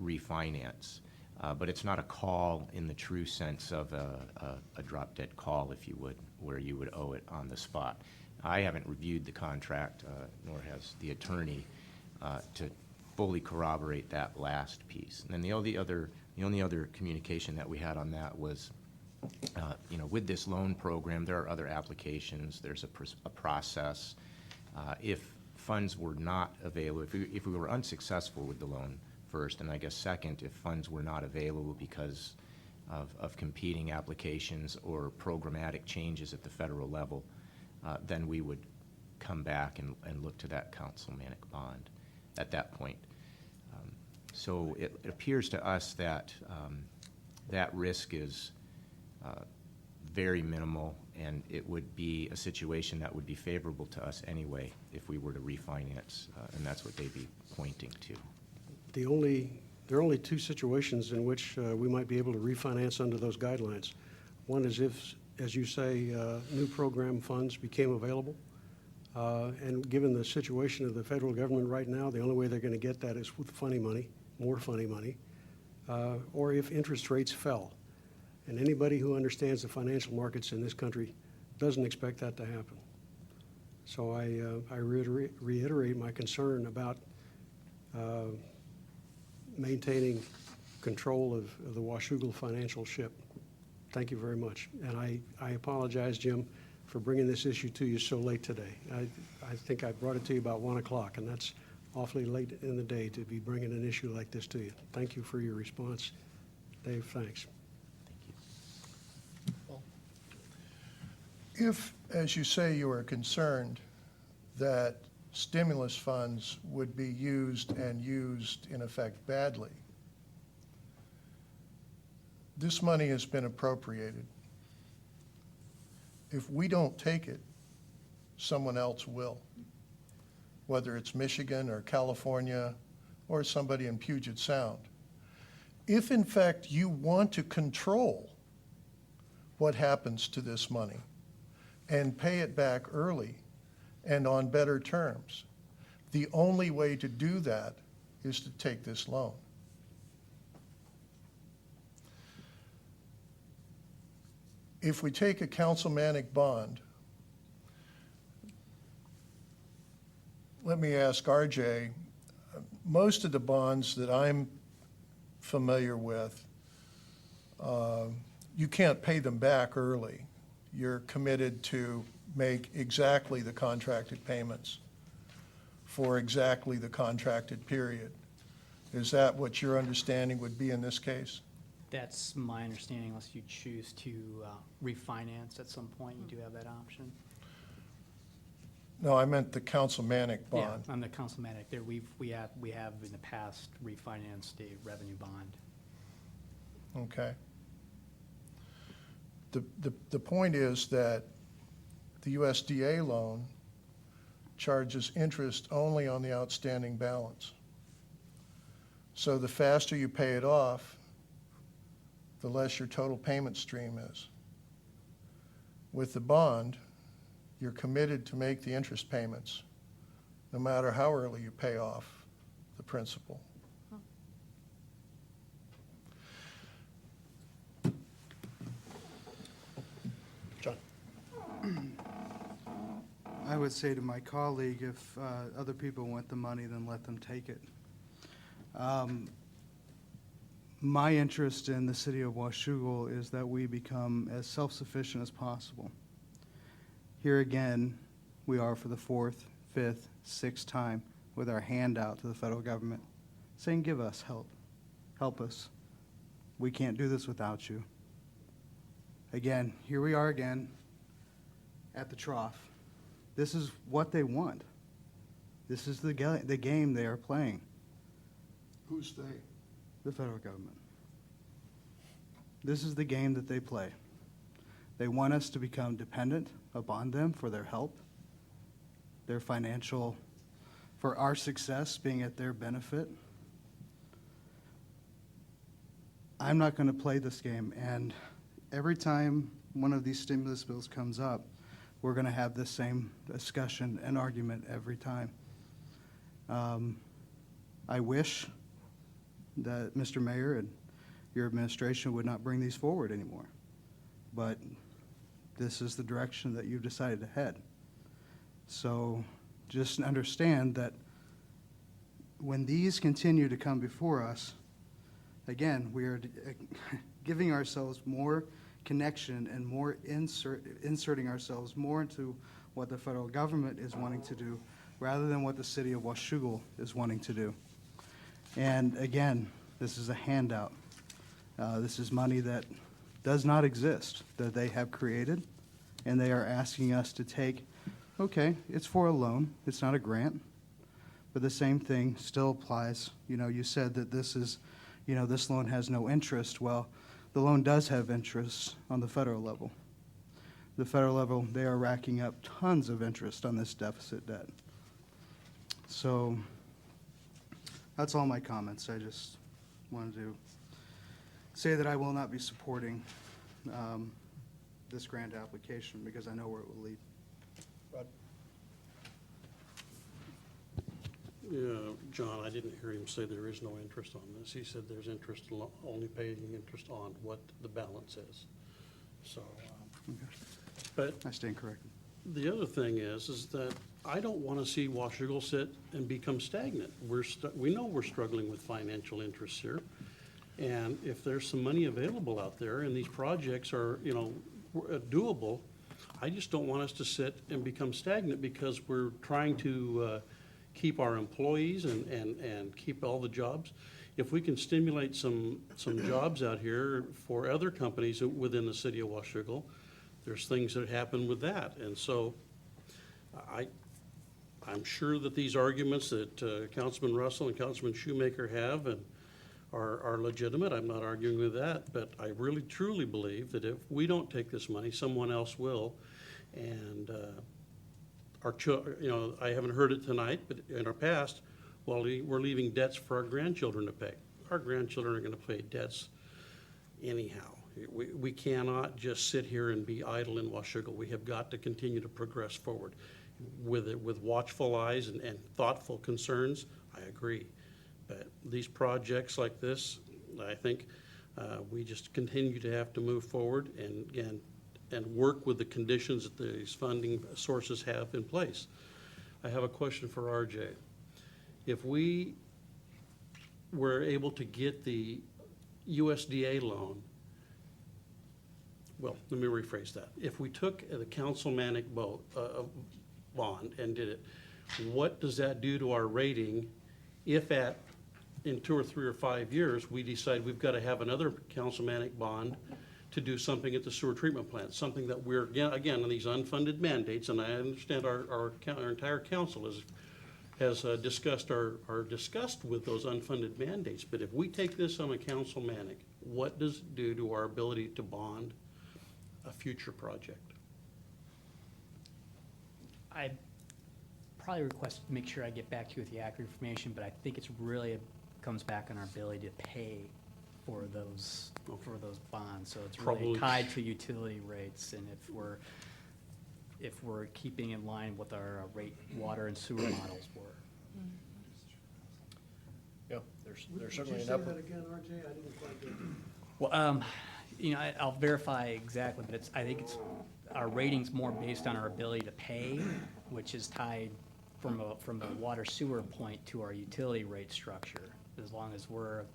refinance. But it's not a call in the true sense of a drop-dead call, if you would, where you would owe it on the spot. I haven't reviewed the contract, nor has the attorney, to fully corroborate that last piece. And then the only other communication that we had on that was, with this loan program, there are other applications. There's a process. If funds were not available, if we were unsuccessful with the loan first, and I guess second, if funds were not available because of competing applications or programmatic changes at the federal level, then we would come back and look to that councilmanic bond at that point. So it appears to us that that risk is very minimal, and it would be a situation that would be favorable to us anyway if we were to refinance, and that's what they'd be pointing to. There are only two situations in which we might be able to refinance under those guidelines. One is if, as you say, new program funds became available. And given the situation of the federal government right now, the only way they're going to get that is with funny money, more funny money, or if interest rates fell. And anybody who understands the financial markets in this country doesn't expect that to happen. So I reiterate my concern about maintaining control of the Washougal financial ship. Thank you very much. And I apologize, Jim, for bringing this issue to you so late today. I think I brought it to you about 1 o'clock, and that's awfully late in the day to be bringing an issue like this to you. Thank you for your response. Dave, thanks. If, as you say, you are concerned that stimulus funds would be used and used, in effect, badly, this money has been appropriated. If we don't take it, someone else will, whether it's Michigan or California or somebody in Puget Sound. If, in fact, you want to control what happens to this money and pay it back early and on better terms, the only way to do that is to take this loan. If we take a councilmanic bond, let me ask RJ, most of the bonds that I'm familiar with, you can't pay them back early. You're committed to make exactly the contracted payments for exactly the contracted period. Is that what your understanding would be in this case? That's my understanding, unless you choose to refinance at some point, you do have that option. No, I meant the councilmanic bond. Yeah, on the councilmanic, there we have in the past refinanced a revenue bond. Okay. The point is that the USDA loan charges interest only on the outstanding balance. So the faster you pay it off, the less your total payment stream is. With the bond, you're committed to make the interest payments, no matter how early you pay off the principal. John. I would say to my colleague, if other people want the money, then let them take it. My interest in the city of Washougal is that we become as self-sufficient as possible. Here again, we are for the 4th, 5th, 6th time with our hand out to the federal government, saying, give us help, help us. We can't do this without you. Again, here we are again at the trough. This is what they want. This is the game they are playing. Who's they? The federal government. This is the game that they play. They want us to become dependent upon them for their help, their financial, for our success being at their benefit. I'm not going to play this game, and every time one of these stimulus bills comes up, we're going to have the same discussion and argument every time. I wish that Mr. Mayor and your administration would not bring these forward anymore. But this is the direction that you've decided to head. So just understand that when these continue to come before us, again, we are giving ourselves more connection and more inserting ourselves more into what the federal government is wanting to do rather than what the city of Washougal is wanting to do. And again, this is a handout. This is money that does not exist, that they have created, and they are asking us to take, okay, it's for a loan, it's not a grant, but the same thing still applies. You know, you said that this is, you know, this loan has no interest. Well, the loan does have interest on the federal level. The federal level, they are racking up tons of interest on this deficit debt. So that's all my comments. I just wanted to say that I will not be supporting this grant application because I know where it will lead. Yeah, John, I didn't hear him say there is no interest on this. He said there's interest, only paying interest on what the balance is. So, but I stand corrected. the other thing is that I don't want to see Washougal sit and become stagnant. We know we're struggling with financial interests here. And if there's some money available out there and these projects are, you know, doable, I just don't want us to sit and become stagnant because we're trying to keep our employees and keep all the jobs. If we can stimulate some jobs out here for other companies within the city of Washougal, there's things that happen with that. And so I'm sure that these arguments that Councilman Russell and Councilman Shoemaker have and are legitimate. I'm not arguing with that, but I really truly believe that if we don't take this money, someone else will. And you know, I haven't heard it tonight, but in our past, well, we're leaving debts for our grandchildren to pay. Our grandchildren are going to pay debts anyhow. We cannot just sit here and be idle in Washougal. We have got to continue to progress forward with watchful eyes and thoughtful concerns. I agree. But these projects like this, I think we just continue to have to move forward and work with the conditions that these funding sources have in place. I have a question for RJ. If we were able to get the USDA loan, well, let me rephrase that. If we took the Councilmanic bond and did it, what does that do to our rating if in 2 or 3 or 5 years, we decide we've got to have another Councilmanic bond to do something at the sewer treatment plant, something that we're, again, on these unfunded mandates, and I understand our entire council has discussed with those unfunded mandates, but if we take this on a Councilmanic, what does it do to our ability to bond a future project? I probably request to make sure I get back to you with the accurate information, but I think it's really comes back on our ability to pay for those bonds. So it's really Probably. tied to utility rates, and if we're keeping in line with our water and sewer models were. Yeah, there's Would certainly you an say upper. that again, RJ? I didn't quite get it. Well, you know, I'll verify exactly, but I think it's our rating's more based on our ability to pay, which is tied from a water sewer point to our utility rate structure. As long as we're